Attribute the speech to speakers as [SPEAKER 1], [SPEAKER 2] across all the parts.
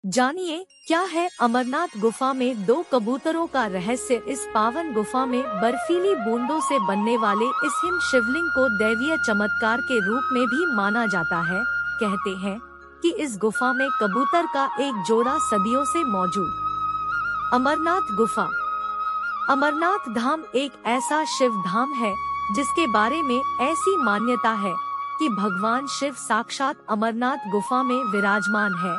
[SPEAKER 1] जानिए क्या है अमरनाथ गुफा में दो कबूतरों का रहस्य। इस पावन गुफा में बर्फीली बूंदों से बनने वाले इस हिम शिवलिंग को दैवीय चमत्कार के रूप में भी माना जाता है। कहते हैं कि इस गुफा में कबूतर का एक जोड़ा सदियों से मौजूद। अमरनाथ गुफा। अमरनाथ धाम एक ऐसा शिव धाम है जिसके बारे में ऐसी मान्यता है कि भगवान शिव साक्षात अमरनाथ गुफा में विराजमान है।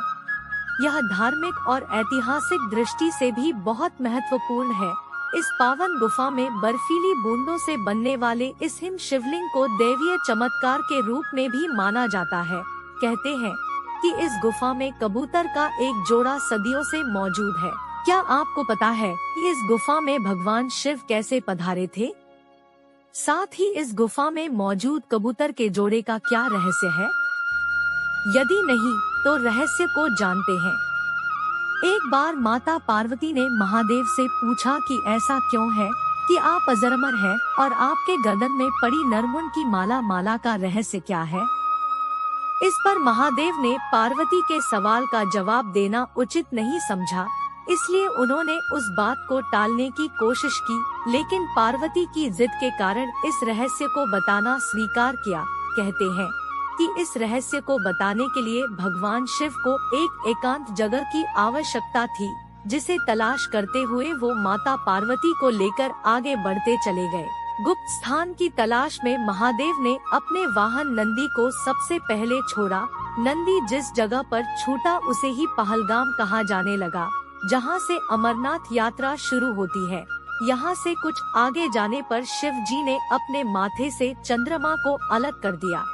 [SPEAKER 1] यह धार्मिक और ऐतिहासिक दृष्टि से भी बहुत महत्वपूर्ण है। इस पावन गुफा में बर्फीली बूंदों से बनने वाले इस हिम शिवलिंग को दैवीय चमत्कार के रूप में भी माना जाता है। कहते हैं कि इस गुफा में कबूतर का एक जोड़ा सदियों से मौजूद है। क्या आपको पता है कि इस गुफा में भगवान शिव कैसे पधारे थे? साथ ही इस गुफा में मौजूद कबूतर के जोड़े का क्या रहस्य है? यदि नहीं तो रहस्य को जानते हैं। एक बार माता पार्वती ने महादेव से पूछा कि ऐसा क्यों है कि आप अजरमर हैं और आपके गर्दन में पड़ी नरमुंड की माला का रहस्य क्या है? इस पर महादेव ने पार्वती के सवाल का जवाब देना उचित नहीं समझा, इसलिए उन्होंने उस बात को टालने की कोशिश की, लेकिन पार्वती की जिद के कारण इस रहस्य को बताना स्वीकार किया। कहते हैं कि इस रहस्य को बताने के लिए भगवान शिव को एक एकांत जगह की आवश्यकता थी, जिसे तलाश करते हुए वो माता पार्वती को लेकर आगे बढ़ते चले गए। गुप्त स्थान की तलाश में महादेव ने अपने वाहन नंदी को सबसे पहले छोड़ा। नंदी जिस जगह पर छूटा उसे ही पहलगाम कहा जाने लगा, जहां से अमरनाथ यात्रा शुरू होती है। यहाँ से कुछ आगे जाने पर शिव जी ने अपने माथे से चंद्रमा को अलग कर दिया।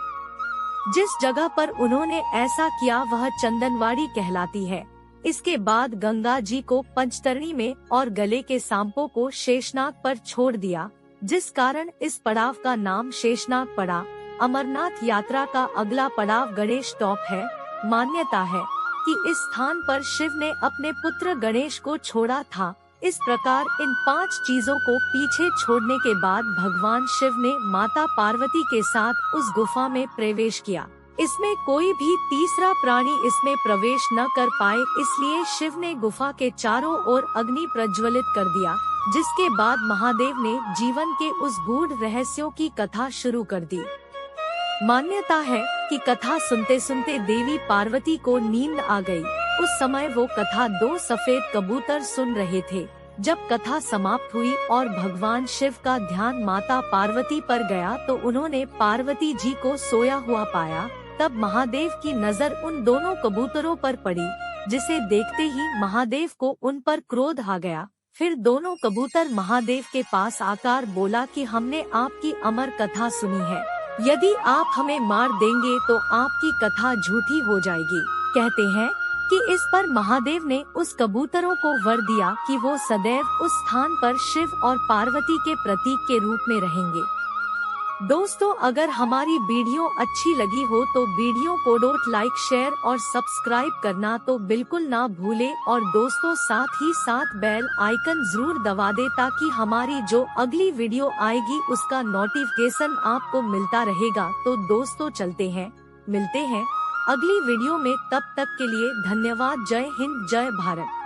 [SPEAKER 1] जिस जगह पर उन्होंने ऐसा किया वह चंदनवाड़ी कहलाती है। इसके बाद गंगा जी को पंचतरणी में और गले के सांपों को शेषनाग पर छोड़ दिया, जिस कारण इस पड़ाव का नाम शेषनाग पड़ा। अमरनाथ यात्रा का अगला पड़ाव गणेश टॉप है। मान्यता है कि इस स्थान पर शिव ने अपने पुत्र गणेश को छोड़ा था। इस प्रकार इन 5 चीजों को पीछे छोड़ने के बाद भगवान शिव ने माता पार्वती के साथ उस गुफा में प्रवेश किया। इसमें कोई भी तीसरा प्राणी इसमें प्रवेश न कर पाए, इसलिए शिव ने गुफा के चारों ओर अग्नि प्रज्वलित कर दिया, जिसके बाद महादेव ने जीवन के उस गूढ़ रहस्यों की कथा शुरू कर दी। मान्यता है कि कथा सुनते सुनते देवी पार्वती को नींद आ गई। उस समय वो कथा 2 सफेद कबूतर सुन रहे थे। जब कथा समाप्त हुई और भगवान शिव का ध्यान माता पार्वती पर गया तो उन्होंने पार्वती जी को सोया हुआ पाया। तब महादेव की नजर उन दोनों कबूतरों पर पड़ी, जिसे देखते ही महादेव को उन पर क्रोध आ गया। फिर दोनों कबूतर महादेव के पास आकर बोला कि हमने आपकी अमर कथा सुनी है, यदि आप हमें मार देंगे तो आपकी कथा झूठी हो जाएगी। कहते हैं कि इस पर महादेव ने उस कबूतरों को वर दिया कि वो सदैव उस स्थान पर शिव और पार्वती के प्रतीक के रूप में रहेंगे। दोस्तों, अगर हमारी वीडियो अच्छी लगी हो तो वीडियो को लाइक, शेयर और सब्सक्राइब करना तो बिल्कुल ना भूले, और दोस्तों साथ ही साथ बेल आइकन जरूर दबा दे ताकि हमारी जो अगली वीडियो आएगी उसका नोटिफिकेशन आपको मिलता रहेगा। तो दोस्तों मिलते हैं अगली वीडियो में। तब तक के लिए धन्यवाद। जय हिंद, जय भारत।